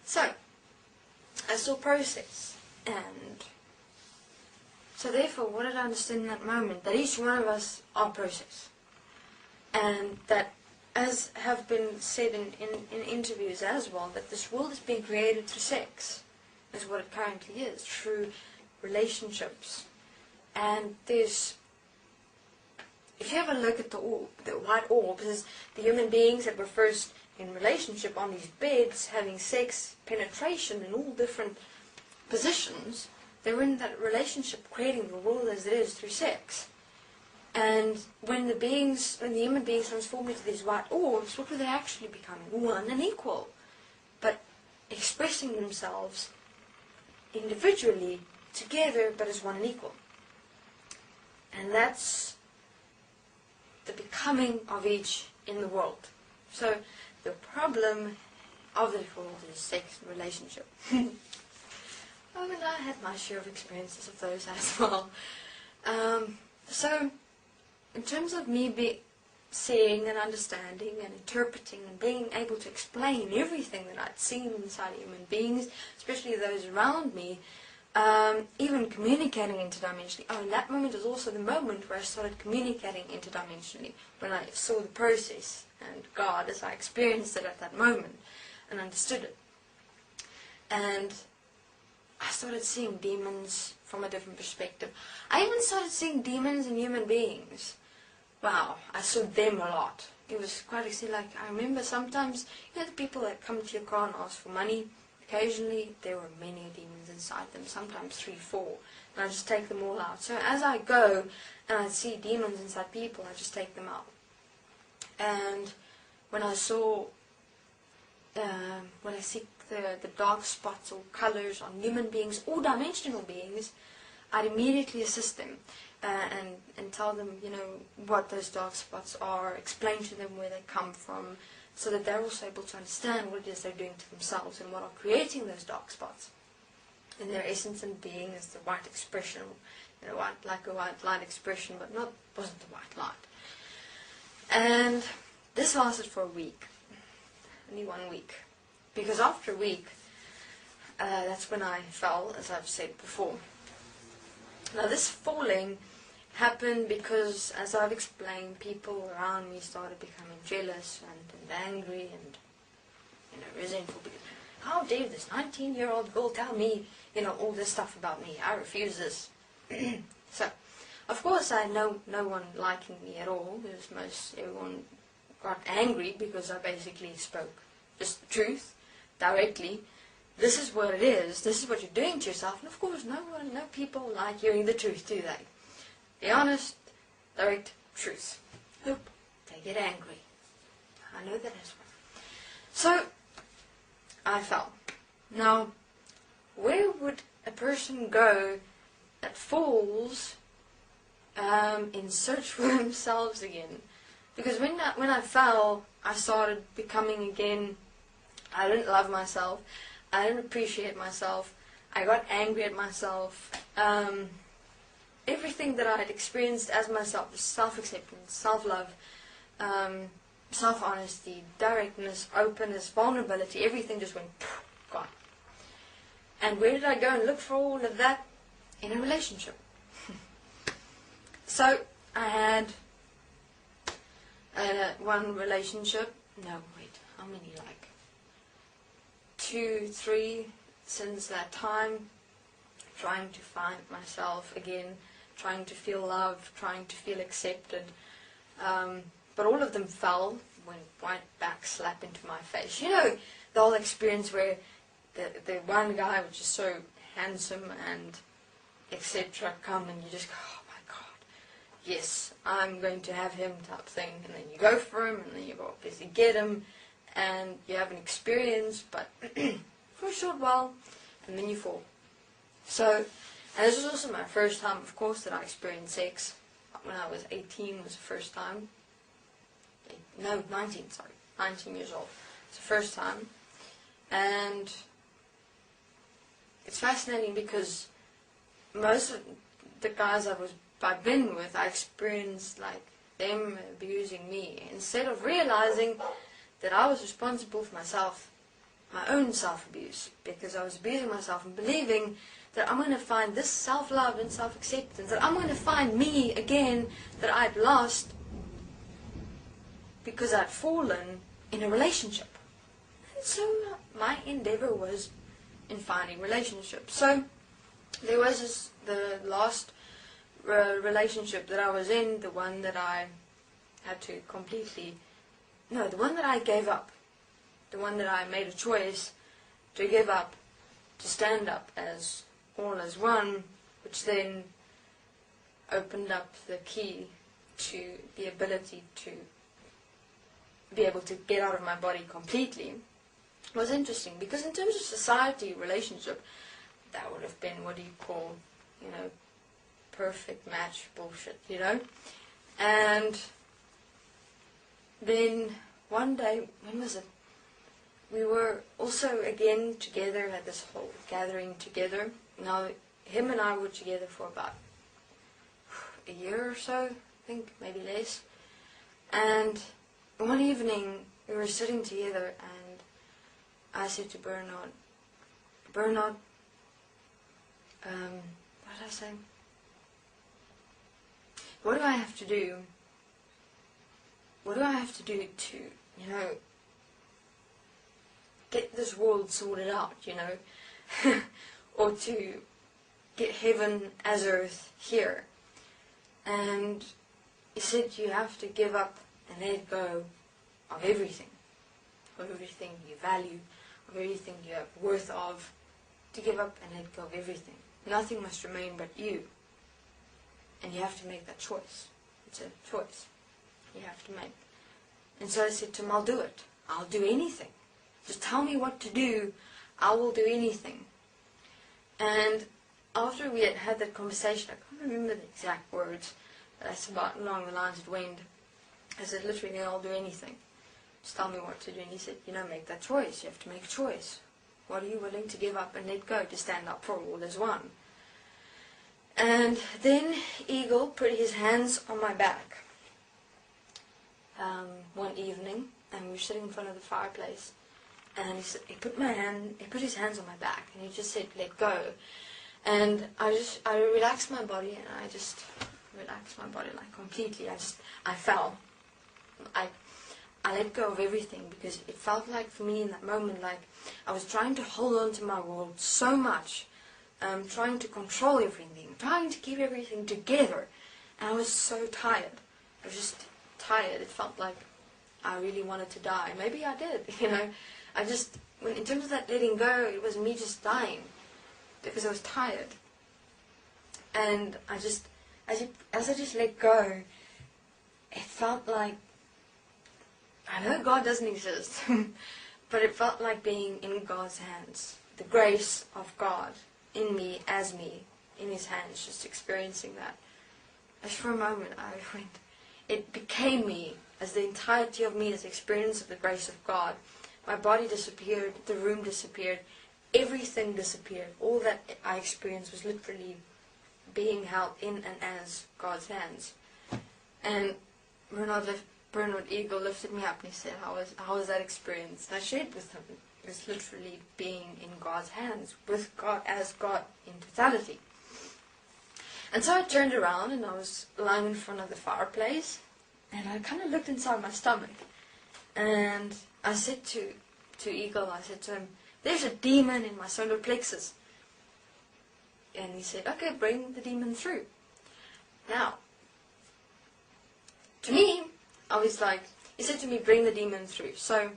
So, I saw process, and so therefore what did I understand in that moment? That each one of us are process. And that, as have been said in interviews as well, that this world is being created through sex, is what it currently is, through relationships. And there's, if you have a look at the white orbs, is the human beings that were first in relationship on these beds, having sex, penetration in all different positions. They were in that relationship, creating the world as it is through sex. And when the human beings transformed into these white orbs, what were they actually becoming? One and equal, but expressing themselves individually, together, but as one and equal. And that's the becoming of each in the world. So the problem of the world is sex and relationship. Oh, and I had my share of experiences of those as well. So in terms of me seeing and understanding and interpreting and being able to explain everything that I'd seen inside human beings, especially those around me, even communicating interdimensionally. Oh, and that moment was also the moment where I started communicating interdimensionally, when I saw the process and God as I experienced it at that moment and understood it. And I started seeing demons from a different perspective. I even started seeing demons in human beings. Wow, I saw them a lot. It was quite like, I remember sometimes, the people that come to your car and ask for money, occasionally there were many demons inside them, sometimes 3, 4, and I just take them all out. So as I go and I see demons inside people, I just take them out. And when I saw, when I see the dark spots or colors on human beings or dimensional beings, I'd immediately assist them and tell them, what those dark spots are, explain to them where they come from, so that they're also able to understand what it is they're doing to themselves and what are creating those dark spots. And their essence and being is the white expression, like a white light expression, but wasn't a white light. And this lasted for a week, only 1 week. Because after a week, that's when I fell, as I've said before. Now this falling happened because, as I've explained, people around me started becoming jealous and angry and resentful. Because how dare this 19-year-old girl tell me, all this stuff about me? I refuse this. So, of course, I had no one liking me at all. Everyone got angry because I basically spoke just the truth, directly. This is what it is. This is what you're doing to yourself. And of course, no people like hearing the truth, do they? The honest, direct truth. Nope. They get angry. I know that as well. So, I fell. Now, where would a person go that falls in search for themselves again? Because when I fell, I started becoming again, I didn't love myself. I didn't appreciate myself. I got angry at myself. Everything that I had experienced as myself, self-acceptance, self-love, self-honesty, directness, openness, vulnerability, everything just went, gone. And where did I go and look for all of that? In a relationship. So, I had one relationship, no, wait, how many, 2, 3, since that time, trying to find myself again, trying to feel loved, trying to feel accepted, but all of them fell, went right back slap into my face. The whole experience where the one guy, which is so handsome and etc., come and you just go, oh my God, yes, I'm going to have him type thing, and then you go for him, and then you go obviously get him, and you have an experience, but for a short while, and then you fall. So, and this was also my first time, of course, that I experienced sex. When I was 18 was the first time. No, 19 years old. It's the first time. And it's fascinating because most of the guys I've been with, I experienced them abusing me, instead of realizing that I was responsible for myself, my own self-abuse, because I was abusing myself and believing that I'm going to find this self-love and self-acceptance, that I'm going to find me again that I'd lost because I'd fallen in a relationship. And so my endeavor was in finding relationships. So there was the last relationship that I was in, the one that I had to the one that I gave up, the one that I made a choice to give up, to stand up as all as one, which then opened up the key to the ability to be able to get out of my body completely. It was interesting, because in terms of society relationship, that would have been, what do you call, perfect match bullshit, And then one day, when was it? We were also again together, had this whole gathering together. Now, him and I were together for about a year or so, I think, maybe less. And one evening, we were sitting together, and I said to Bernard, what did I say? What do I have to do? What do I have to do to, get this world sorted out, or to get heaven as earth here? And he said, you have to give up and let go of everything you value, of everything you have worth of, to give up and let go of everything. Nothing must remain but you. And you have to make that choice. It's a choice you have to make. And so I said to him, I'll do it. I'll do anything. Just tell me what to do. I will do anything. And after we had had that conversation, I can't remember the exact words, but that's about along the lines it went. I said, literally, I'll do anything. Just tell me what to do. And he said, make that choice. You have to make a choice. What are you willing to give up and let go to stand up for all as one? And then Eagle put his hands on my back one evening, and we were sitting in front of the fireplace, and he put his hands on my back, and he just said, let go. And I relaxed my body, and I just relaxed my body like completely. I fell. I let go of everything, because it felt like for me in that moment, like I was trying to hold on to my world so much, trying to control everything, trying to keep everything together, and I was so tired. I was just tired. It felt like I really wanted to die. Maybe I did, in terms of that letting go, it was me just dying, because I was tired. And as I just let go, it felt like, I know God doesn't exist, but it felt like being in God's hands. The grace of God in me, as me, in His hands, just experiencing that. Just for a moment, it became me, as the entirety of me, as the experience of the grace of God. My body disappeared, the room disappeared, everything disappeared. All that I experienced was literally being held in and as God's hands. And Bernard Eagle lifted me up and he said, how was that experience? And I shared with him. It was literally being in God's hands, with God as God in totality. And so I turned around and I was lying in front of the fireplace, and I kind of looked inside my stomach, and I said to Eagle, I said to him, there's a demon in my solar plexus. And he said, okay, bring the demon through. Now, to me, I was like, he said to me, bring the demon through. So